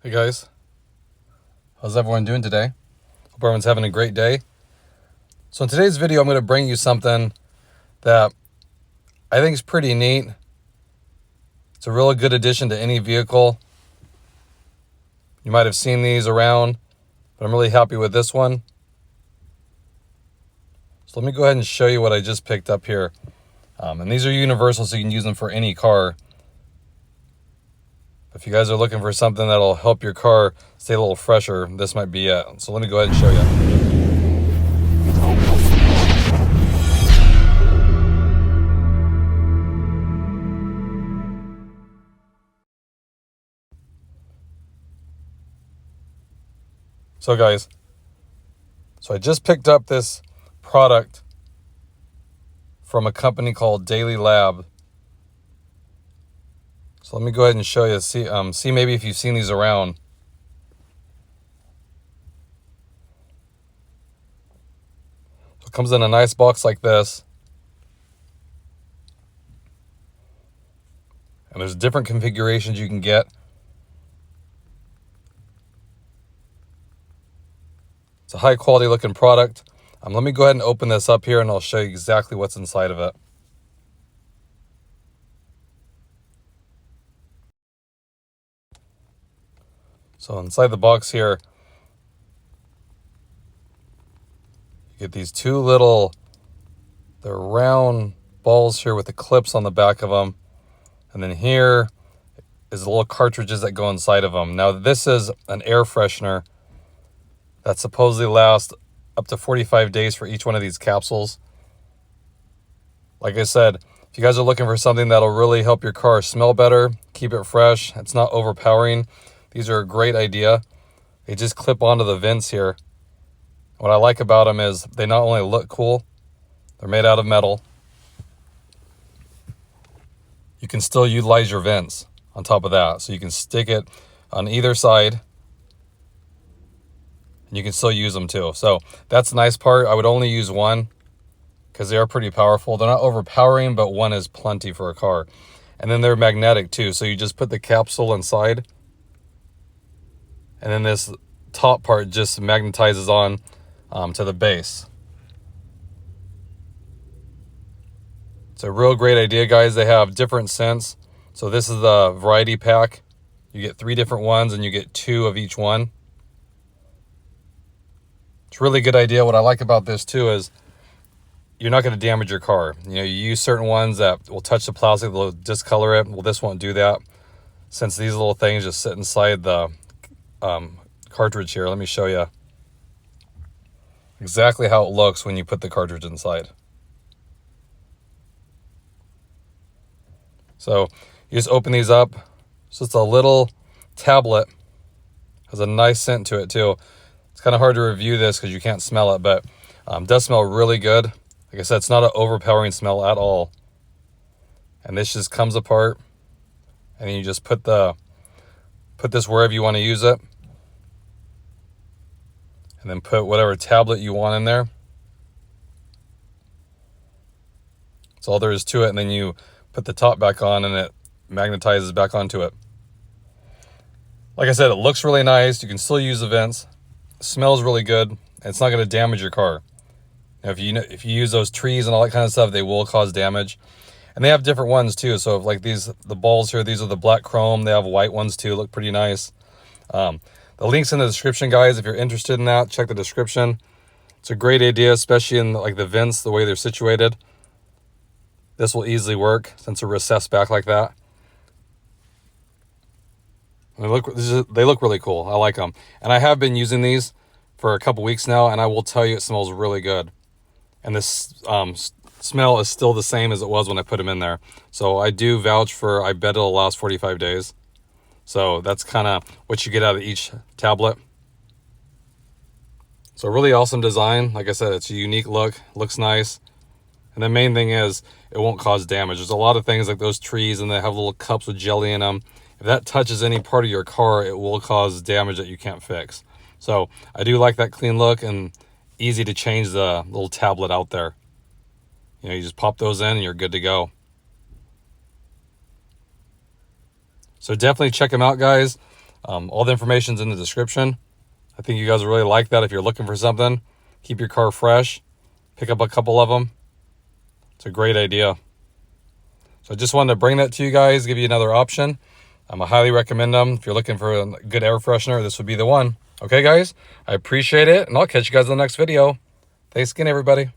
Hey guys, how's everyone doing today? Hope everyone's having a great day. So in today's video, I'm going to bring you something that I think is pretty neat. It's a really good addition to any vehicle. You might have seen these around, but I'm really happy with this one. So let me go ahead and show you what I just picked up here. And these are universal, so you can use them for any car. If you guys are looking for something that'll help your car stay a little fresher, this might be it. So let me go ahead and show you. So guys, I just picked up this product from a company called Daily Lab. So let me go ahead and show you. See maybe if you've seen these around. So it comes in a nice box like this. And there's different configurations you can get. It's a high quality looking product. Let me go ahead and open this up here and I'll show you exactly what's inside of it. So inside the box here, you get these two little, they're round balls here with the clips on the back of them. And then here is the little cartridges that go inside of them. Now this is an air freshener that supposedly lasts up to 45 days for each one of these capsules. Like I said, if you guys are looking for something that'll really help your car smell better, keep it fresh, it's not overpowering, these are a great idea. They just clip onto the vents here. What I like about them is they not only look cool, they're made out of metal. You can still utilize your vents on top of that. So you can stick it on either side and you can still use them too. So that's the nice part. I would only use one because they are pretty powerful. They're not overpowering, but one is plenty for a car. And then they're magnetic too. So you just put the capsule inside and then this top part just magnetizes on to the base. It's a real great idea, guys. They have different scents. So this is the variety pack. You get 3 different ones and you get 2 of each one. It's a really good idea. What I like about this too is you're not going to damage your car. You know, you use certain ones that will touch the plastic, they'll discolor it. Well, this won't do that since these little things just sit inside the cartridge here. Let me show you exactly how it looks when you put the cartridge inside. So you just open these up. It's just a little tablet. Has a nice scent to it too. It's kind of hard to review this because you can't smell it, but it does smell really good. Like I said, it's not an overpowering smell at all. And this just comes apart, and then you just put this wherever you want to use it, and then put whatever tablet you want in there. That's all there is to it, and then you put the top back on and it magnetizes back onto it. Like I said, it looks really nice. You can still use the vents. It smells really good. And it's not going to damage your car. Now, if you use those trees and all that kind of stuff, they will cause damage. And they have different ones too. So if like the balls here, these are the black chrome. They have white ones too. Look pretty nice. The link's in the description, guys. If you're interested in that, check the description. It's a great idea, especially in like the vents, the way they're situated. This will easily work since they're recessed back like that. They look really cool. I like them. And I have been using these for a couple weeks now, and I will tell you it smells really good. And this smell is still the same as it was when I put them in there. So I do vouch for, I bet it'll last 45 days. So that's kind of what you get out of each tablet. So really awesome design. Like I said, it's a unique look. Looks nice. And the main thing is it won't cause damage. There's a lot of things like those trees and they have little cups with jelly in them. If that touches any part of your car, it will cause damage that you can't fix. So I do like that clean look and easy to change the little tablet out there. You know, you just pop those in and you're good to go. So definitely check them out, guys. All the information's in the description. I think you guys will really like that. If you're looking for something, keep your car fresh, pick up a couple of them. It's a great idea. So I just wanted to bring that to you guys, give you another option. I highly recommend them. If you're looking for a good air freshener, this would be the one. Okay, guys, I appreciate it, and I'll catch you guys in the next video. Thanks again, everybody.